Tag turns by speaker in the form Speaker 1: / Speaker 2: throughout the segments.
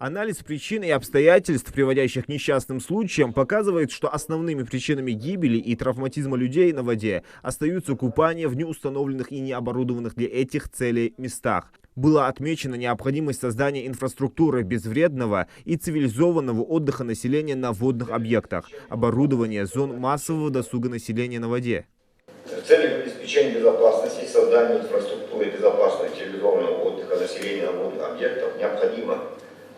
Speaker 1: Анализ причин и обстоятельств, приводящих к несчастным случаям, показывает, что основными причинами гибели и травматизма людей на воде остаются купания в неустановленных и необорудованных для этих целей местах. Была отмечена необходимость создания инфраструктуры безвредного и цивилизованного отдыха населения на водных объектах, оборудования зон массового досуга населения на воде.
Speaker 2: В целях обеспечения безопасности и создания инфраструктуры безопасного и цивилизованного отдыха населения на водных объектах необходимо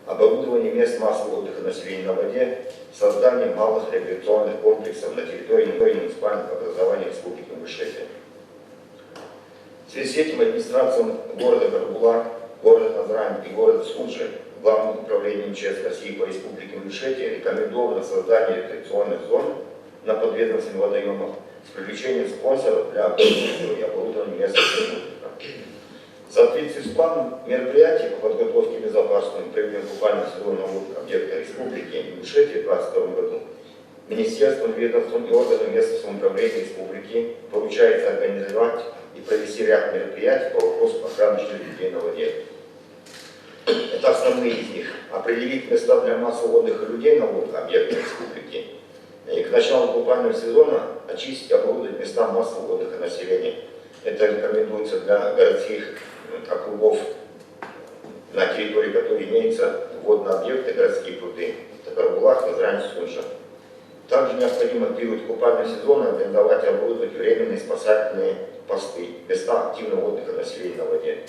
Speaker 2: оборудование мест массового отдыха населения на воде, создание малых рекреационных комплексов на территории муниципальных образований Республики Ингушетия. В связи с этим администрациям города Карабулак, города Назрань и города Суджи, Главным управлением МЧС России по Республике Ингушетия рекомендовано создание рекреационных зон на подведомственных водоемах с привлечением спонсоров для оборудования и оборудования мест отдыха. В соответствии с планом мероприятий по подготовке безопасного проведения купального сезона на водных объектах Республики Ингушетия в 2022 году Министерством, ведомством и органам местного самоуправления Республики поручается организовать и провести ряд мероприятий по вопросу охраны людей на воде. Это основные из них. Определить места для массового отдыха людей на водных объектах Республики. И к началу купального сезона очистить и оборудовать места массового отдыха населения. Это рекомендуется для городских округов, на территории которых имеются водные объекты, городские пруды. Это Карабулак, Назрань, Суджа. Также необходимо в период купального сезона организовать и оборудовать временные спасательные посты, места активного отдыха населения на воде.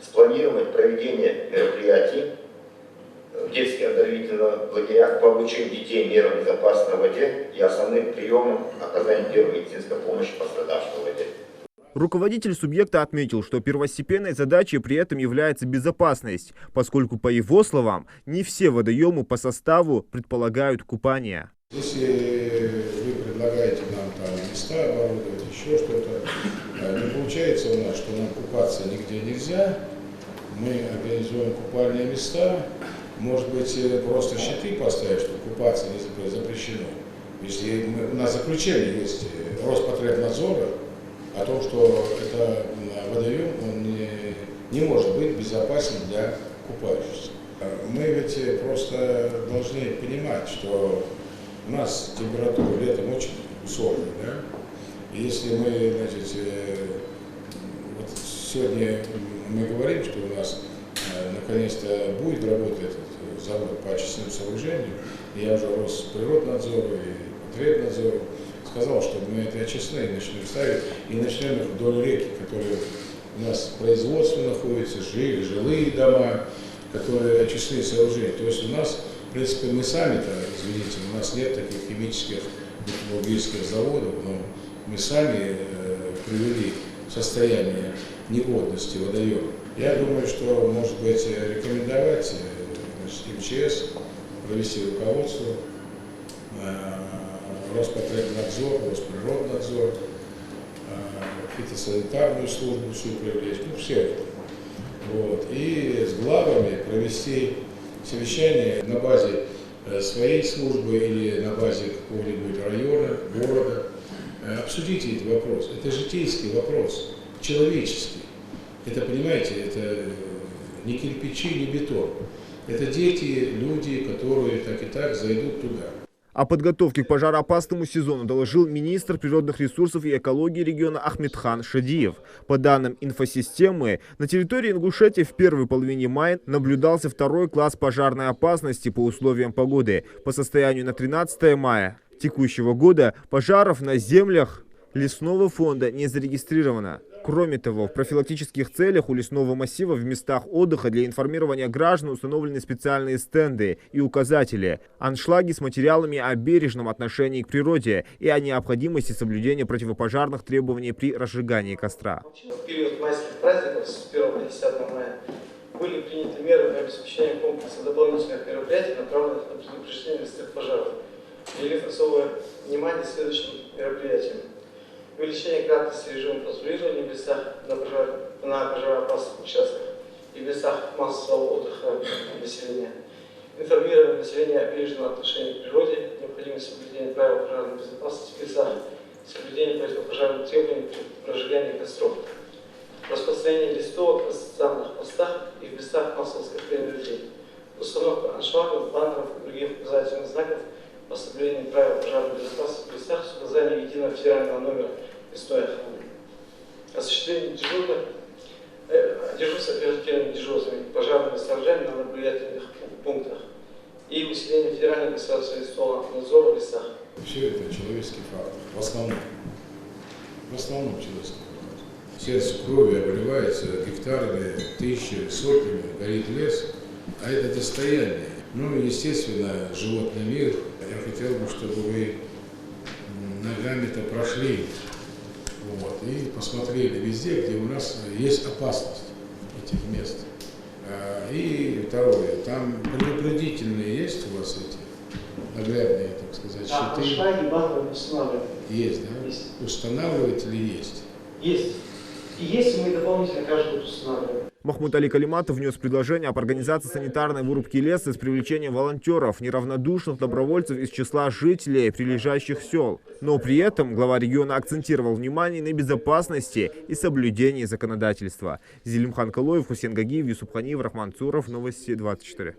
Speaker 2: Спланировать проведение мероприятий в детских оздоровительных лагерях по обучению детей мерам безопасности на воде и основным приемам оказания первой медицинской помощи пострадавшим на воде.
Speaker 1: Руководитель субъекта отметил, что первостепенной задачей при этом является безопасность, поскольку, по его словам, не все водоемы по составу предполагают купание.
Speaker 3: Если вы предлагаете нам там места оборудовать, еще что-то, не получается у нас, что нам купаться нигде нельзя, мы организуем купальные места, может быть, просто щиты поставить, что купаться не запрещено. Если у нас заключение есть Роспотребнадзора о том, что это водоем, он не может быть безопасен для купающихся. Мы ведь просто должны понимать, что у нас температура летом очень высокая, да? И если мы, значит, вот сегодня мы говорим, что у нас наконец-то будет работать этот завод по очистным сооружениям, и я уже Росприроднадзор и Потребнадзор сказал, что мы эти очистные начнем ставить и начнем их вдоль реки, которые у нас производство находится, жилые дома, которые очистные сооружения. То есть у нас, в принципе, мы сами-то, извините, у нас нет таких химических металлургических заводов, но мы сами привели в состояние негодности водоема. Я думаю, что, может быть, рекомендовать МЧС провести руководство, Роспотребнадзор, Росприроднадзор, фитосанитарную службу всю привлечь, ну все это. Вот. И с главами провести совещание на базе своей службы или на базе какого-нибудь района, города. Обсудите эти вопросы. Это житейский вопрос, человеческий. Это, понимаете, это не кирпичи, не бетон. Это дети, люди, которые так и так зайдут туда.
Speaker 1: О подготовке к пожароопасному сезону доложил министр природных ресурсов и экологии региона Ахметхан Шадиев. По данным инфосистемы, на территории Ингушетии в первой половине мая наблюдался второй класс пожарной опасности по условиям погоды. По состоянию на 13 мая текущего года пожаров на землях лесного фонда не зарегистрировано. Кроме того, в профилактических целях у лесного массива в местах отдыха для информирования граждан установлены специальные стенды и указатели, аншлаги с материалами о бережном отношении к природе и о необходимости соблюдения противопожарных требований при разжигании костра.
Speaker 4: В период майских праздников с 1 по 10 мая были приняты меры на обеспечение комплекса дополнительных мероприятий, направленных на предупреждение лесных пожаров. Уделив особое внимание следующим мероприятиям. Увеличение кратности режима патрулирования в местах на пожароопасных участках и в местах массового отдыха населения. Информирование населения о бережном отношении к природе, необходимость соблюдения правил пожарной безопасности в лесах, соблюдение противопожарных требований при разжигании костров. Распространение листовок на социальных постах и в местах массового скопления людей. Установка флагов, баннеров и других указательных знаков по соблюдению правил пожарной безопасности в лесах с указанием единого федерального номера лесной охраны. Осуществление дежурства оперативными дежурствами пожарными сторожами на наблюдательных пунктах и усиление федерального государственного лесного надзора в лесах.
Speaker 3: Все это человеческий фактор, в основном человеческий фактор. Сердце кровью обливается гектарами, тысячи, сотнями, горит лес, а это достояние. Ну и, естественно, животный мир. Я хотел бы, чтобы вы ногами-то прошли вот, и посмотрели везде, где у нас есть опасность этих мест. И второе, там предупредительные есть у вас эти наглядные, так сказать, щиты?
Speaker 4: Да, флаги, баннеры устанавливаем.
Speaker 3: Есть, да?
Speaker 4: Есть.
Speaker 3: Устанавливаете ли есть?
Speaker 4: Есть. И есть, мы дополнительно каждый год устанавливаем.
Speaker 1: Махмуд Али Калиматов внес предложение об организации санитарной вырубки леса с привлечением волонтеров, неравнодушных добровольцев из числа жителей прилежащих сел. Но при этом глава региона акцентировал внимание на безопасности и соблюдении законодательства. Зелимхан Калоев, Хусейн Гагиев, Юсуп Ханиев, Рахман Цуров. Новости 24.